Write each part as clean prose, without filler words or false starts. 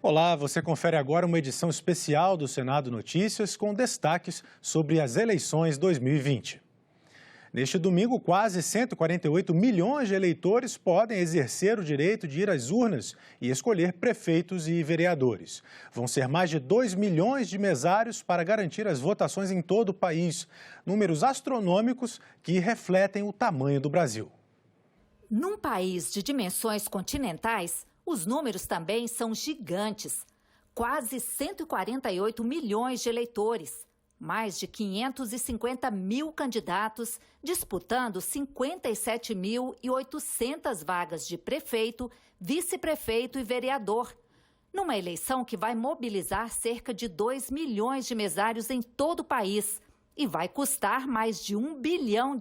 Olá, você confere agora uma edição especial do Senado Notícias com destaques sobre as eleições 2020. Neste domingo, quase 148 milhões de eleitores podem exercer o direito de ir às urnas e escolher prefeitos e vereadores. Vão ser mais de 2 milhões de mesários para garantir as votações em todo o país. Números astronômicos que refletem o tamanho do Brasil. Num país de dimensões continentais, os números também são gigantes. Quase 148 milhões de eleitores, mais de 550 mil candidatos disputando 57.800 vagas de prefeito, vice-prefeito e vereador. Numa eleição que vai mobilizar cerca de 2 milhões de mesários em todo o país e vai custar mais de R$ 1 bilhão.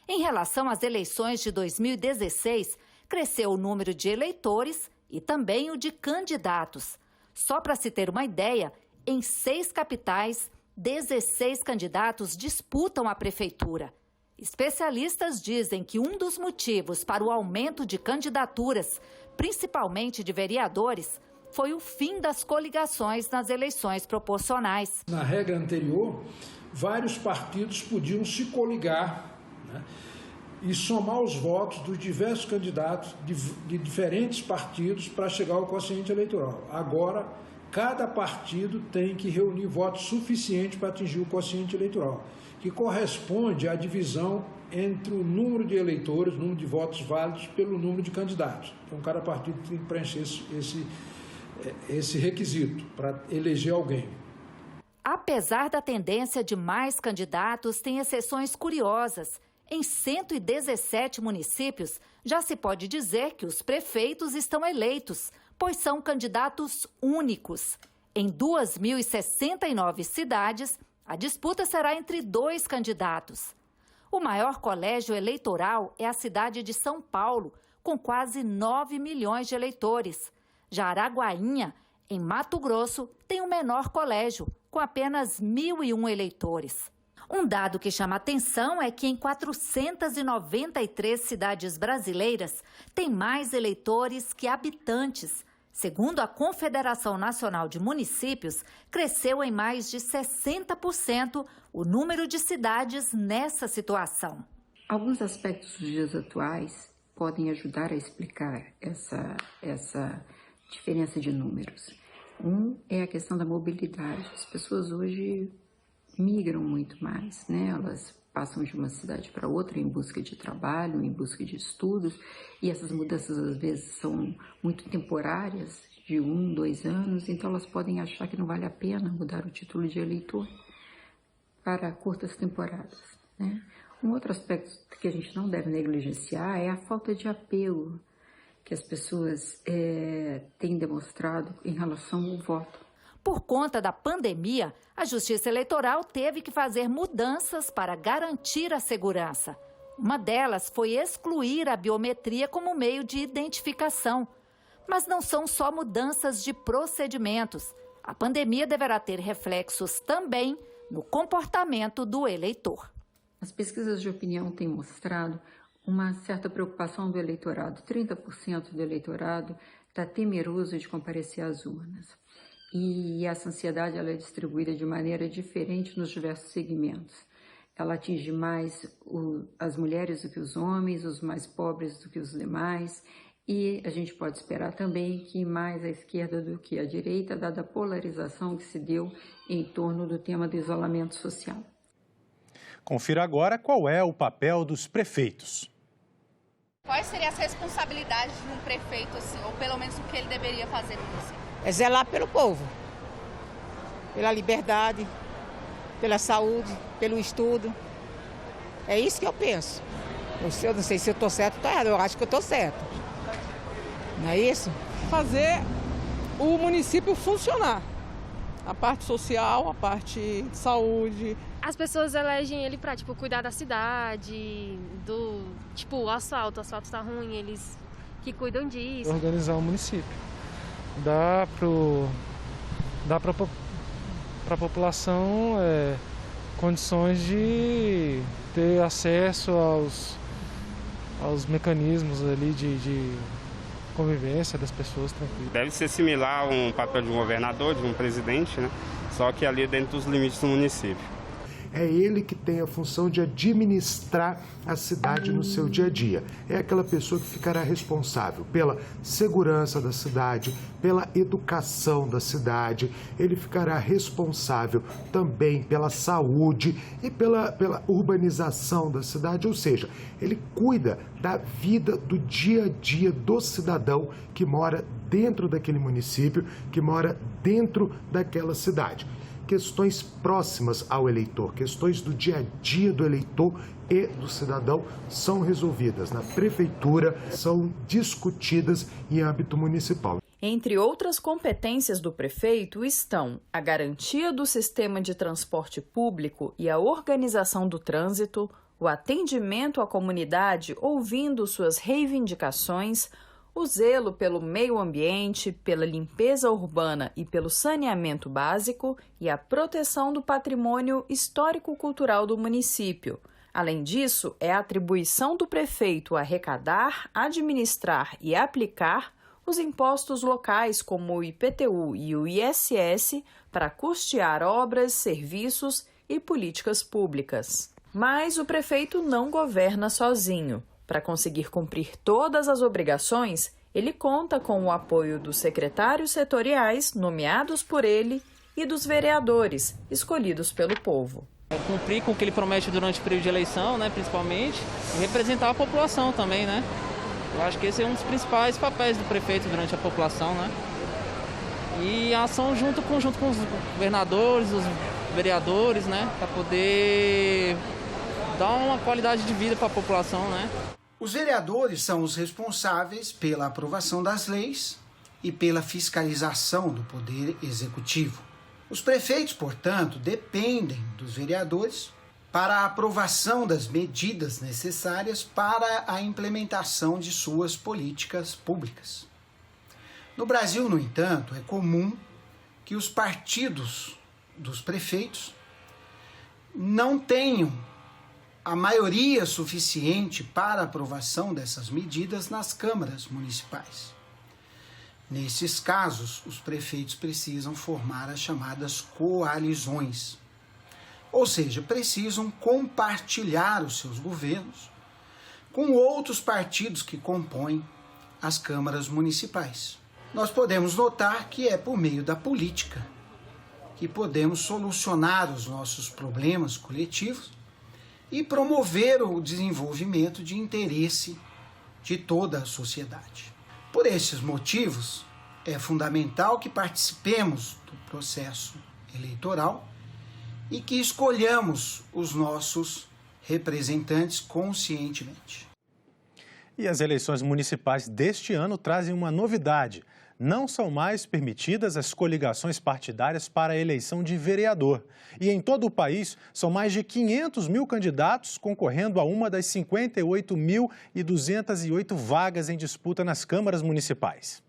Em relação às eleições de 2016, cresceu o número de eleitores e também o de candidatos. Só para se ter uma ideia, em 6 capitais, 16 candidatos disputam a prefeitura. Especialistas dizem que um dos motivos para o aumento de candidaturas, principalmente de vereadores, foi o fim das coligações nas eleições proporcionais. Na regra anterior, vários partidos podiam se coligar, né, e somar os votos dos diversos candidatos de diferentes partidos para chegar ao quociente eleitoral. Agora, cada partido tem que reunir votos suficientes para atingir o quociente eleitoral, que corresponde à divisão entre o número de eleitores, o número de votos válidos, pelo número de candidatos. Então, cada partido tem que preencher esse requisito para eleger alguém. Apesar da tendência de mais candidatos, tem exceções curiosas. Em 117 municípios, já se pode dizer que os prefeitos estão eleitos, pois são candidatos únicos. Em 2.069 cidades, a disputa será entre 2 candidatos. O maior colégio eleitoral é a cidade de São Paulo, com quase 9 milhões de eleitores. Já Araguainha, em Mato Grosso, tem o menor colégio, com apenas 1.001 eleitores. Um dado que chama atenção é que em 493 cidades brasileiras tem mais eleitores que habitantes. Segundo a Confederação Nacional de Municípios, cresceu em mais de 60% o número de cidades nessa situação. Alguns aspectos dos dias atuais podem ajudar a explicar essa diferença de números. Um é a questão da mobilidade. As pessoas hoje migram muito mais, né? Elas passam de uma cidade para outra em busca de trabalho, em busca de estudos, e essas mudanças às vezes são muito temporárias, de 1, 2 anos, então elas podem achar que não vale a pena mudar o título de eleitor para curtas temporadas, né? Um outro aspecto que a gente não deve negligenciar é a falta de apelo que as pessoas têm demonstrado em relação ao voto. Por conta da pandemia, a Justiça Eleitoral teve que fazer mudanças para garantir a segurança. Uma delas foi excluir a biometria como meio de identificação. Mas não são só mudanças de procedimentos. A pandemia deverá ter reflexos também no comportamento do eleitor. As pesquisas de opinião têm mostrado uma certa preocupação do eleitorado. 30% do eleitorado está temeroso de comparecer às urnas. E essa ansiedade ela é distribuída de maneira diferente nos diversos segmentos. Ela atinge mais as mulheres do que os homens, os mais pobres do que os demais, e a gente pode esperar também que mais à esquerda do que à direita, dada a polarização que se deu em torno do tema do isolamento social. Confira agora qual é o papel dos prefeitos. Quais seriam as responsabilidades de um prefeito, assim, ou pelo menos o que ele deveria fazer no município? É zelar pelo povo, pela liberdade, pela saúde, pelo estudo. É isso que eu penso. Eu não sei se eu estou certo ou estou errado, eu acho que eu estou certo. Não é isso? Fazer o município funcionar. A parte social, a parte de saúde. As pessoas elegem ele para, cuidar da cidade, o asfalto está ruim, eles que cuidam disso. Organizar o município. Dá para a população condições de ter acesso aos mecanismos ali de convivência das pessoas tranquila. Deve ser similar a um papel de um governador, de um presidente, né? Só que ali dentro dos limites do município. É ele que tem a função de administrar a cidade no seu dia a dia. É aquela pessoa que ficará responsável pela segurança da cidade, pela educação da cidade, ele ficará responsável também pela saúde e pela urbanização da cidade, ou seja, ele cuida da vida do dia a dia do cidadão que mora dentro daquele município, que mora dentro daquela cidade. Questões próximas ao eleitor, questões do dia a dia do eleitor e do cidadão são resolvidas na prefeitura, são discutidas em âmbito municipal. Entre outras competências do prefeito estão a garantia do sistema de transporte público e a organização do trânsito, o atendimento à comunidade ouvindo suas reivindicações, o zelo pelo meio ambiente, pela limpeza urbana e pelo saneamento básico e a proteção do patrimônio histórico-cultural do município. Além disso, é a atribuição do prefeito arrecadar, administrar e aplicar os impostos locais como o IPTU e o ISS para custear obras, serviços e políticas públicas. Mas o prefeito não governa sozinho. Para conseguir cumprir todas as obrigações, ele conta com o apoio dos secretários setoriais nomeados por ele e dos vereadores escolhidos pelo povo. Cumprir com o que ele promete durante o período de eleição, né, principalmente, e representar a população também, né? Eu acho que esse é um dos principais papéis do prefeito durante a população, né? E a ação junto com os governadores, os vereadores, né, para poder dar uma qualidade de vida para a população, né? Os vereadores são os responsáveis pela aprovação das leis e pela fiscalização do Poder Executivo. Os prefeitos, portanto, dependem dos vereadores para a aprovação das medidas necessárias para a implementação de suas políticas públicas. No Brasil, no entanto, é comum que os partidos dos prefeitos não tenham a maioria suficiente para a aprovação dessas medidas nas câmaras municipais. Nesses casos, os prefeitos precisam formar as chamadas coalizões, ou seja, precisam compartilhar os seus governos com outros partidos que compõem as câmaras municipais. Nós podemos notar que é por meio da política que podemos solucionar os nossos problemas coletivos e promover o desenvolvimento de interesse de toda a sociedade. Por esses motivos, é fundamental que participemos do processo eleitoral e que escolhamos os nossos representantes conscientemente. E as eleições municipais deste ano trazem uma novidade. Não são mais permitidas as coligações partidárias para a eleição de vereador. E em todo o país, são mais de 500 mil candidatos concorrendo a uma das 58.208 vagas em disputa nas câmaras municipais.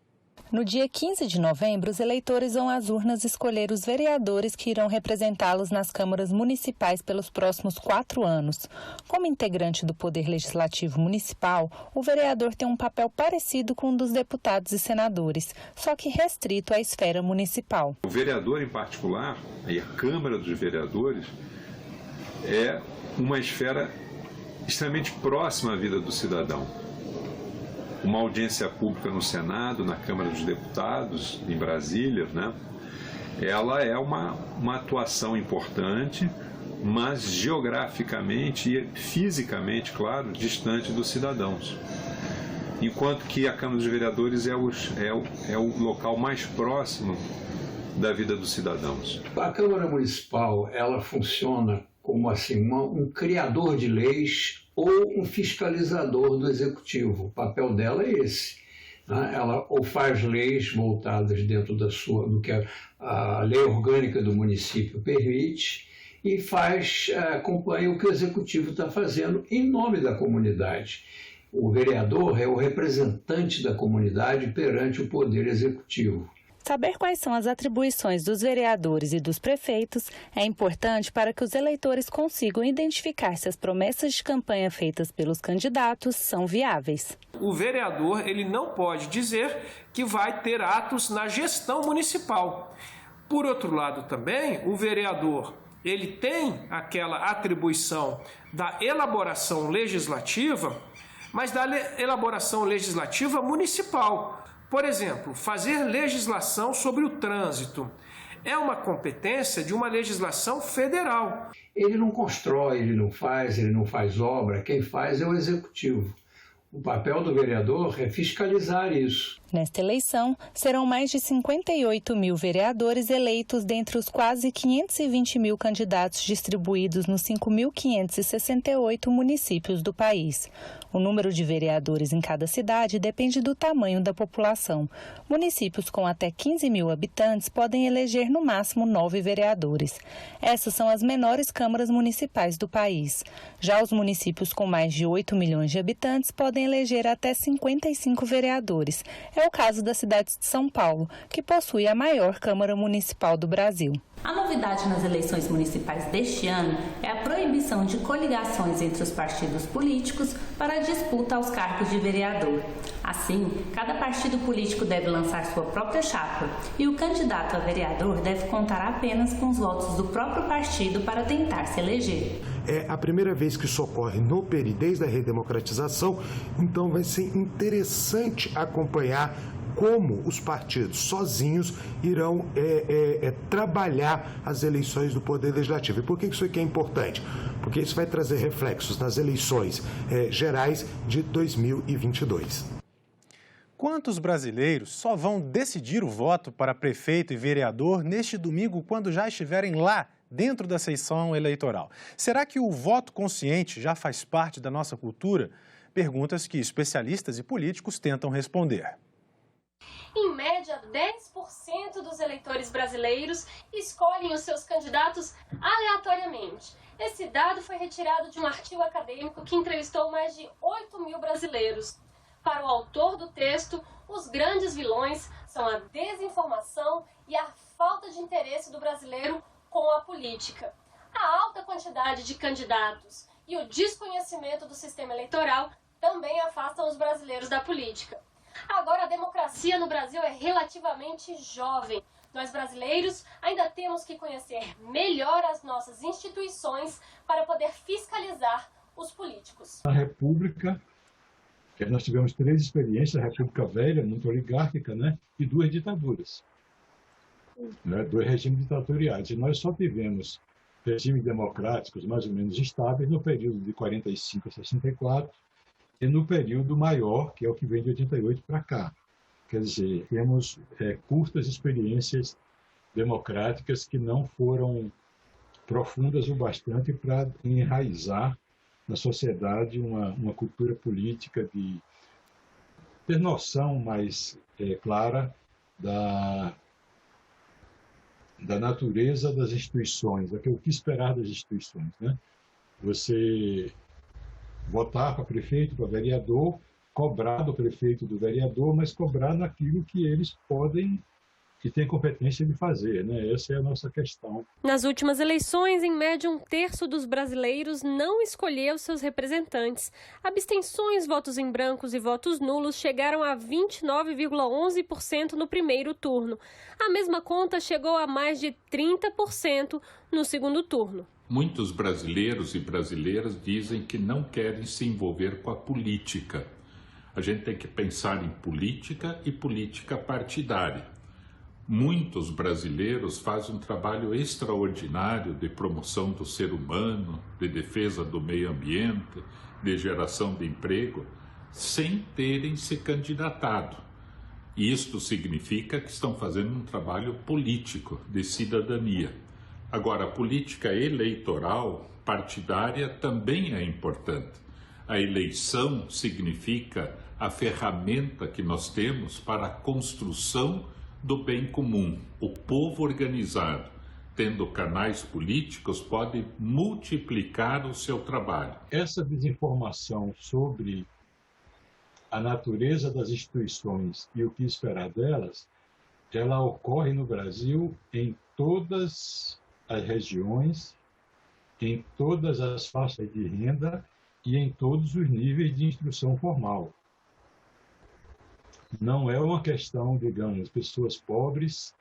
No dia 15 de novembro, os eleitores vão às urnas escolher os vereadores que irão representá-los nas câmaras municipais pelos próximos 4 anos. Como integrante do Poder Legislativo Municipal, o vereador tem um papel parecido com o dos deputados e senadores, só que restrito à esfera municipal. O vereador, em particular, e a Câmara dos Vereadores, é uma esfera extremamente próxima à vida do cidadão. Uma audiência pública no Senado, na Câmara dos Deputados, em Brasília, né? Ela é uma atuação importante, mas geograficamente e fisicamente, claro, distante dos cidadãos. Enquanto que a Câmara dos Vereadores é o local mais próximo da vida dos cidadãos. A Câmara Municipal, ela funciona como assim, um criador de leis ou um fiscalizador do Executivo. O papel dela é esse. Né? Ela ou faz leis voltadas dentro do que a lei orgânica do município permite e acompanha o que o Executivo está fazendo em nome da comunidade. O vereador é o representante da comunidade perante o Poder Executivo. Saber quais são as atribuições dos vereadores e dos prefeitos é importante para que os eleitores consigam identificar se as promessas de campanha feitas pelos candidatos são viáveis. O vereador, ele não pode dizer que vai ter atos na gestão municipal. Por outro lado também, o vereador, ele tem aquela atribuição da elaboração legislativa, mas da elaboração legislativa municipal. Por exemplo, fazer legislação sobre o trânsito é uma competência de uma legislação federal. Ele não constrói, ele não faz obra, quem faz é o executivo. O papel do vereador é fiscalizar isso. Nesta eleição, serão mais de 58 mil vereadores eleitos dentre os quase 520 mil candidatos distribuídos nos 5.568 municípios do país. O número de vereadores em cada cidade depende do tamanho da população. Municípios com até 15 mil habitantes podem eleger no máximo 9 vereadores. Essas são as menores câmaras municipais do país. Já os municípios com mais de 8 milhões de habitantes podem eleger até 55 vereadores. É o caso da cidade de São Paulo, que possui a maior Câmara Municipal do Brasil. A novidade nas eleições municipais deste ano é a proibição de coligações entre os partidos políticos para a disputa aos cargos de vereador. Assim, cada partido político deve lançar sua própria chapa e o candidato a vereador deve contar apenas com os votos do próprio partido para tentar se eleger. É a primeira vez que isso ocorre no PERI desde a redemocratização, então vai ser interessante acompanhar como os partidos sozinhos irão trabalhar as eleições do Poder Legislativo. E por que isso aqui é importante? Porque isso vai trazer reflexos nas eleições gerais de 2022. Quantos brasileiros só vão decidir o voto para prefeito e vereador neste domingo quando já estiverem lá dentro da sessão eleitoral? Será que o voto consciente já faz parte da nossa cultura? Perguntas que especialistas e políticos tentam responder. Em média, 10% dos eleitores brasileiros escolhem os seus candidatos aleatoriamente. Esse dado foi retirado de um artigo acadêmico que entrevistou mais de 8 mil brasileiros. Para o autor do texto, os grandes vilões são a desinformação e a falta de interesse do brasileiro com a política. A alta quantidade de candidatos e o desconhecimento do sistema eleitoral também afastam os brasileiros da política. Agora, a democracia no Brasil é relativamente jovem. Nós, brasileiros, ainda temos que conhecer melhor as nossas instituições para poder fiscalizar os políticos. A República, que nós tivemos 3 experiências, a República Velha, muito oligárquica, né? E 2 ditaduras, né? 2 regimes ditatoriais. E nós só tivemos regimes democráticos mais ou menos estáveis no período de 45 a 64, e no período maior, que é o que vem de 88 para cá. Quer dizer, temos curtas experiências democráticas que não foram profundas o bastante para enraizar na sociedade uma cultura política de ter noção mais clara da natureza das instituições, o que esperar das instituições, né? Você votar para prefeito, para vereador, cobrar do prefeito e do vereador, mas cobrar naquilo que eles podem e têm competência de fazer, né? Essa é a nossa questão. Nas últimas eleições, em média, 1/3 dos brasileiros não escolheu seus representantes. Abstenções, votos em brancos e votos nulos chegaram a 29,11% no primeiro turno. A mesma conta chegou a mais de 30% no segundo turno. Muitos brasileiros e brasileiras dizem que não querem se envolver com a política. A gente tem que pensar em política e política partidária. Muitos brasileiros fazem um trabalho extraordinário de promoção do ser humano, de defesa do meio ambiente, de geração de emprego, sem terem se candidatado. Isto significa que estão fazendo um trabalho político, de cidadania. Agora, a política eleitoral partidária também é importante. A eleição significa a ferramenta que nós temos para a construção do bem comum. O povo organizado, tendo canais políticos, pode multiplicar o seu trabalho. Essa desinformação sobre a natureza das instituições e o que esperar delas ela ocorre no Brasil em todas as regiões, em todas as faixas de renda e em todos os níveis de instrução formal. Não é uma questão, digamos, pessoas pobres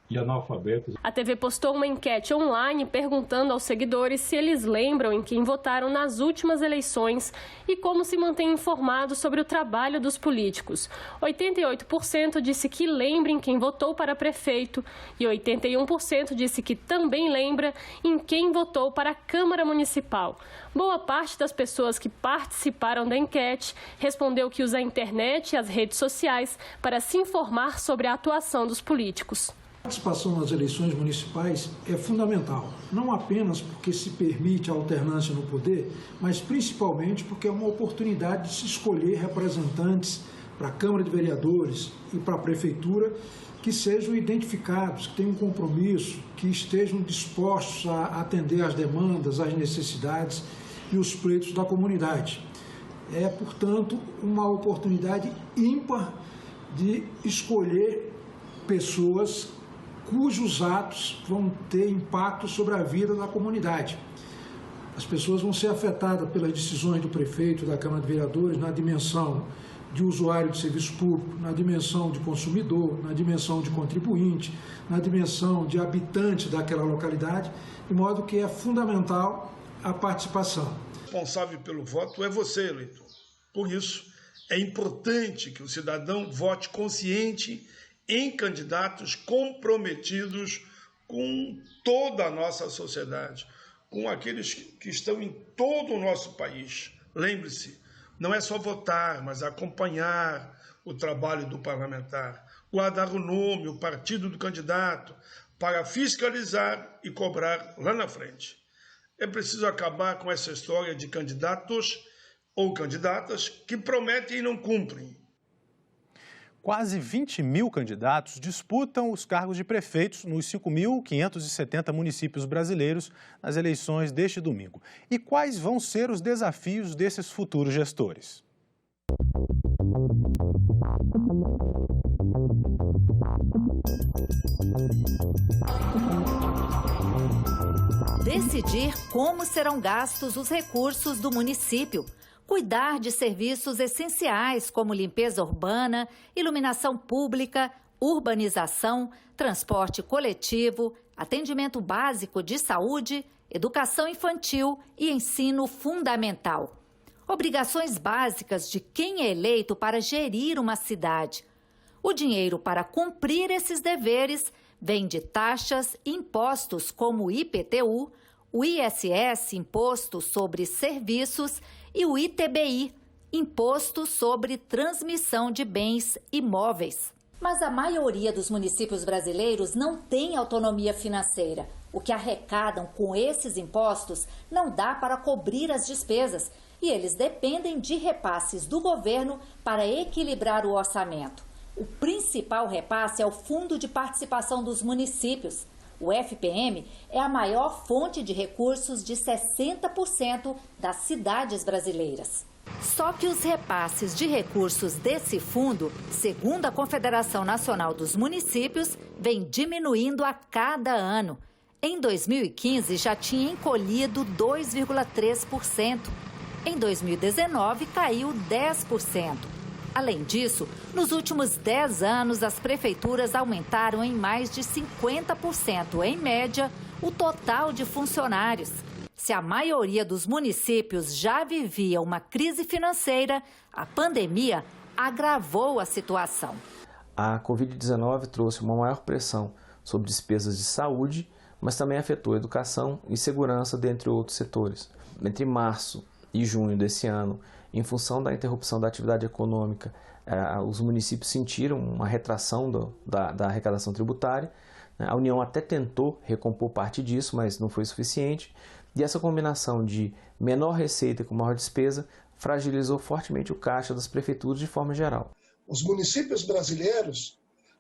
e analfabetos. A TV postou uma enquete online perguntando aos seguidores se eles lembram em quem votaram nas últimas eleições e como se mantêm informados sobre o trabalho dos políticos. 88% disse que lembra em quem votou para prefeito e 81% disse que também lembra em quem votou para a Câmara Municipal. Boa parte das pessoas que participaram da enquete respondeu que usa a internet e as redes sociais para se informar sobre a atuação dos políticos. A participação nas eleições municipais é fundamental, não apenas porque se permite a alternância no poder, mas principalmente porque é uma oportunidade de se escolher representantes para a Câmara de Vereadores e para a Prefeitura que sejam identificados, que tenham um compromisso, que estejam dispostos a atender às demandas, às necessidades e os pleitos da comunidade. É, portanto, uma oportunidade ímpar de escolher pessoas cujos atos vão ter impacto sobre a vida da comunidade. As pessoas vão ser afetadas pelas decisões do prefeito, da Câmara de Vereadores, na dimensão de usuário de serviço público, na dimensão de consumidor, na dimensão de contribuinte, na dimensão de habitante daquela localidade, de modo que é fundamental a participação. O responsável pelo voto é você, eleitor. Por isso, é importante que o cidadão vote consciente em candidatos comprometidos com toda a nossa sociedade, com aqueles que estão em todo o nosso país. Lembre-se, não é só votar, mas acompanhar o trabalho do parlamentar, guardar o nome, o partido do candidato, para fiscalizar e cobrar lá na frente. É preciso acabar com essa história de candidatos ou candidatas que prometem e não cumprem. Quase 20 mil candidatos disputam os cargos de prefeitos nos 5.570 municípios brasileiros nas eleições deste domingo. E quais vão ser os desafios desses futuros gestores? Decidir como serão gastos os recursos do município. Cuidar de serviços essenciais como limpeza urbana, iluminação pública, urbanização, transporte coletivo, atendimento básico de saúde, educação infantil e ensino fundamental. Obrigações básicas de quem é eleito para gerir uma cidade. O dinheiro para cumprir esses deveres vem de taxas e impostos como o IPTU, o ISS, Imposto sobre Serviços, e o ITBI, Imposto sobre Transmissão de Bens Imóveis. Mas a maioria dos municípios brasileiros não tem autonomia financeira. O que arrecadam com esses impostos não dá para cobrir as despesas e eles dependem de repasses do governo para equilibrar o orçamento. O principal repasse é o Fundo de Participação dos Municípios. O FPM é a maior fonte de recursos de 60% das cidades brasileiras. Só que os repasses de recursos desse fundo, segundo a Confederação Nacional dos Municípios, vem diminuindo a cada ano. Em 2015, já tinha encolhido 2,3%. Em 2019, caiu 10%. Além disso, nos últimos 10 anos, as prefeituras aumentaram em mais de 50%, em média, o total de funcionários. Se a maioria dos municípios já vivia uma crise financeira, a pandemia agravou a situação. A Covid-19 trouxe uma maior pressão sobre despesas de saúde, mas também afetou a educação e segurança, dentre outros setores. Entre março e junho desse ano, em função da interrupção da atividade econômica, os municípios sentiram uma retração da arrecadação tributária. A União até tentou recompor parte disso, mas não foi suficiente. E essa combinação de menor receita com maior despesa fragilizou fortemente o caixa das prefeituras de forma geral. Os municípios brasileiros,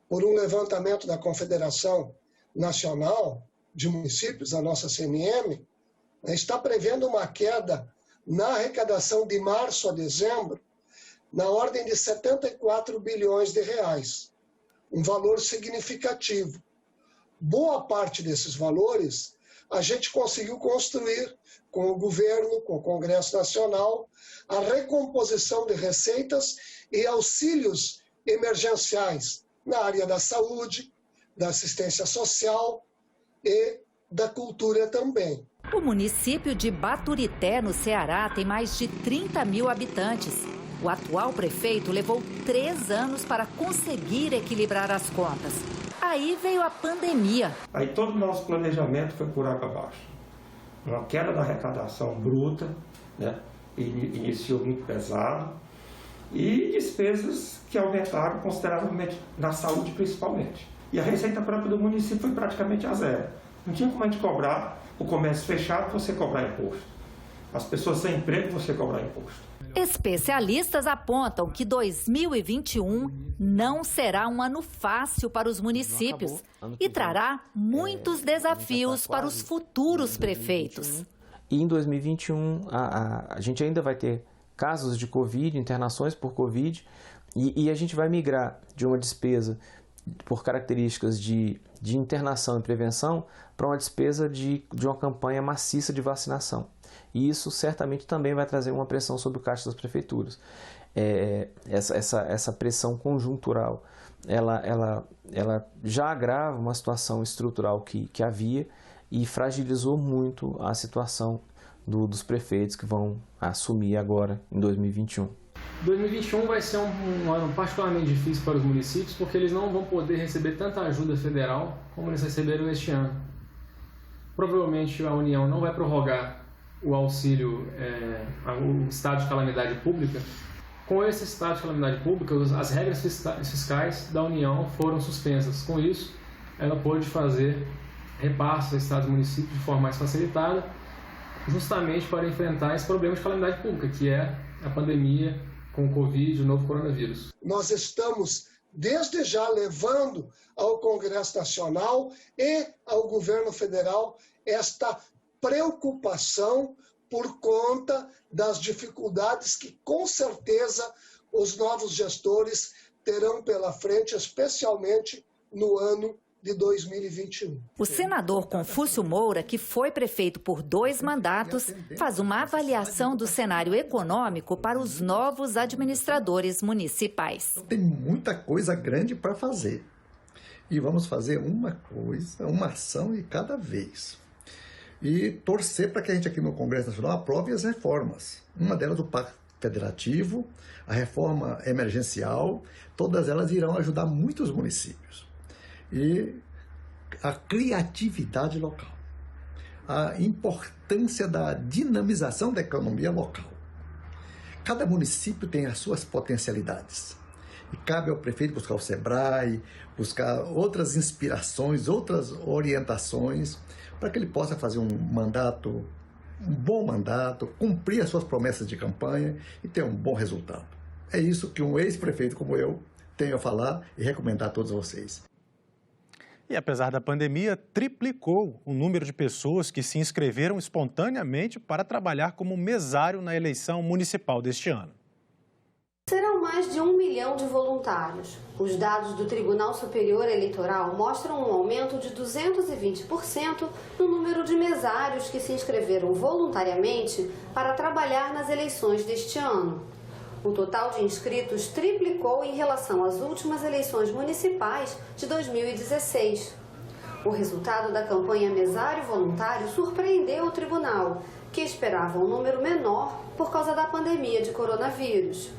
por um levantamento da Confederação Nacional de Municípios, a nossa CNM, está prevendo uma queda na arrecadação de março a dezembro, na ordem de 74 bilhões de reais. um valor significativo. Boa parte desses valores a gente conseguiu construir com o governo, com o Congresso Nacional, a recomposição de receitas e auxílios emergenciais na área da saúde, da assistência social e da cultura também. O município de Baturité, no Ceará, tem mais de 30 mil habitantes. O atual prefeito levou 3 anos para conseguir equilibrar as contas. Aí veio a pandemia. Aí todo o nosso planejamento foi por água abaixo. Uma queda da arrecadação bruta, né? Iniciou muito pesado, e despesas que aumentaram consideravelmente na saúde principalmente. E a receita própria do município foi praticamente a zero. Não tinha como a gente cobrar o comércio fechado, você cobrar imposto. As pessoas sem emprego, você cobrar imposto. Especialistas apontam que 2021 não será um ano fácil para os municípios e trará muitos desafios para os futuros prefeitos. E em 2021, a gente ainda vai ter casos de Covid, internações por Covid, e a gente vai migrar de uma despesa por características de internação e prevenção para uma despesa de uma campanha maciça de vacinação. E isso certamente também vai trazer uma pressão sobre o caixa das prefeituras. Essa pressão conjuntural, ela já agrava uma situação estrutural que havia e fragilizou muito a situação dos prefeitos que vão assumir agora em 2021. 2021 vai ser um ano particularmente difícil para os municípios, porque eles não vão poder receber tanta ajuda federal como eles receberam este ano. Provavelmente a União não vai prorrogar o auxílio, o estado de calamidade pública. Com esse estado de calamidade pública, as regras fiscais da União foram suspensas. Com isso, ela pôde fazer repasses a estados e municípios de forma mais facilitada, justamente para enfrentar esse problema de calamidade pública, que é a pandemia com o Covid, o novo coronavírus. Nós estamos, desde já, levando ao Congresso Nacional e ao governo federal esta preocupação por conta das dificuldades que, com certeza, os novos gestores terão pela frente, especialmente no ano de 2021. O senador Confúcio Moura, que foi prefeito por 2 mandatos, faz uma avaliação do cenário econômico para os novos administradores municipais. Tem muita coisa grande para fazer. E vamos fazer uma ação de cada vez. E torcer para que a gente aqui no Congresso Nacional aprove as reformas. Uma delas o Pacto Federativo, a reforma emergencial, todas elas irão ajudar muitos municípios. E a criatividade local, a importância da dinamização da economia local. Cada município tem as suas potencialidades. E cabe ao prefeito buscar o SEBRAE, buscar outras inspirações, outras orientações, para que ele possa fazer um bom mandato, cumprir as suas promessas de campanha e ter um bom resultado. É isso que um ex-prefeito como eu tenho a falar e recomendar a todos vocês. E apesar da pandemia, triplicou o número de pessoas que se inscreveram espontaneamente para trabalhar como mesário na eleição municipal deste ano. Serão mais de 1 milhão de voluntários. Os dados do Tribunal Superior Eleitoral mostram um aumento de 220% no número de mesários que se inscreveram voluntariamente para trabalhar nas eleições deste ano. O total de inscritos triplicou em relação às últimas eleições municipais de 2016. O resultado da campanha Mesário Voluntário surpreendeu o tribunal, que esperava um número menor por causa da pandemia de coronavírus.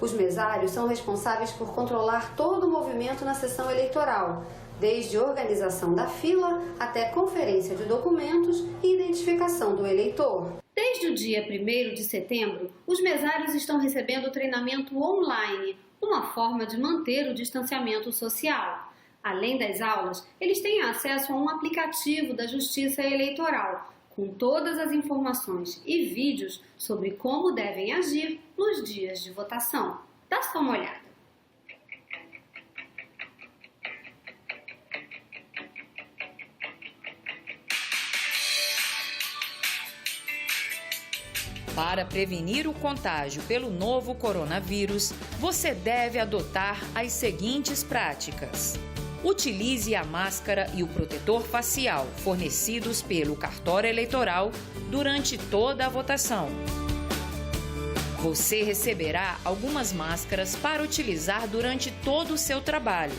Os mesários são responsáveis por controlar todo o movimento na sessão eleitoral, desde organização da fila até conferência de documentos e identificação do eleitor. Desde o dia 1º de setembro, os mesários estão recebendo treinamento online, uma forma de manter o distanciamento social. Além das aulas, eles têm acesso a um aplicativo da Justiça Eleitoral, com todas as informações e vídeos sobre como devem agir nos dias de votação. Dá só uma olhada. Para prevenir o contágio pelo novo coronavírus, você deve adotar as seguintes práticas. Utilize a máscara e o protetor facial fornecidos pelo cartório eleitoral durante toda a votação. Você receberá algumas máscaras para utilizar durante todo o seu trabalho.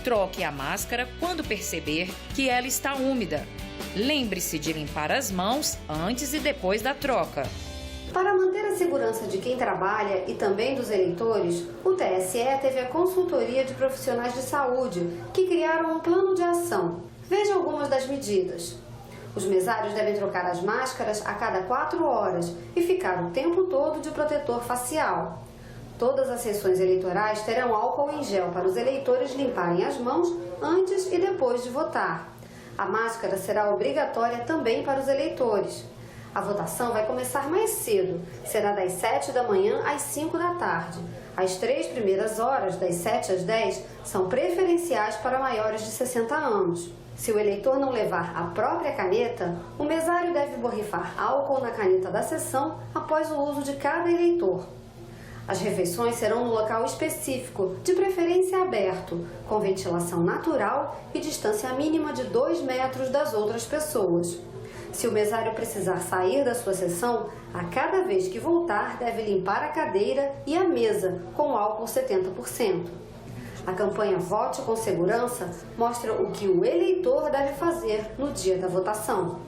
Troque a máscara quando perceber que ela está úmida. Lembre-se de limpar as mãos antes e depois da troca. Para manter a segurança de quem trabalha e também dos eleitores, o TSE teve a consultoria de profissionais de saúde, que criaram um plano de ação. Veja algumas das medidas. Os mesários devem trocar as máscaras a cada 4 horas e ficar o tempo todo de protetor facial. Todas as sessões eleitorais terão álcool em gel para os eleitores limparem as mãos antes e depois de votar. A máscara será obrigatória também para os eleitores. A votação vai começar mais cedo, será das 7 da manhã às 5 da tarde. As 3 primeiras horas, das 7 às 10, são preferenciais para maiores de 60 anos. Se o eleitor não levar a própria caneta, o mesário deve borrifar álcool na caneta da sessão após o uso de cada eleitor. As refeições serão no local específico, de preferência aberto, com ventilação natural e distância mínima de 2 metros das outras pessoas. Se o mesário precisar sair da sua sessão, a cada vez que voltar, deve limpar a cadeira e a mesa com álcool 70%. A campanha Vote com Segurança mostra o que o eleitor deve fazer no dia da votação.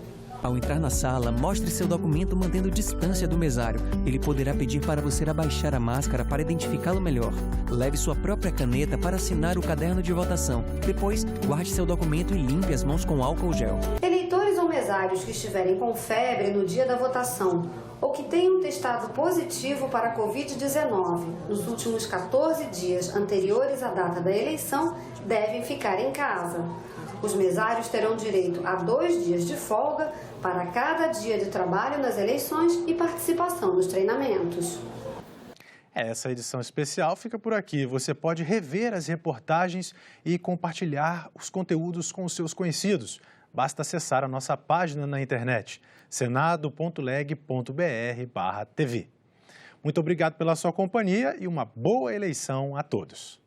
Ao entrar na sala, mostre seu documento mantendo distância do mesário. Ele poderá pedir para você abaixar a máscara para identificá-lo melhor. Leve sua própria caneta para assinar o caderno de votação. Depois, guarde seu documento e limpe as mãos com álcool gel. Eleitores ou mesários que estiverem com febre no dia da votação ou que tenham testado positivo para a Covid-19 nos últimos 14 dias anteriores à data da eleição devem ficar em casa. Os mesários terão direito a 2 dias de folga para cada dia de trabalho nas eleições e participação nos treinamentos. Essa edição especial fica por aqui. Você pode rever as reportagens e compartilhar os conteúdos com os seus conhecidos. Basta acessar a nossa página na internet, senado.leg.br/tv. Muito obrigado pela sua companhia e uma boa eleição a todos.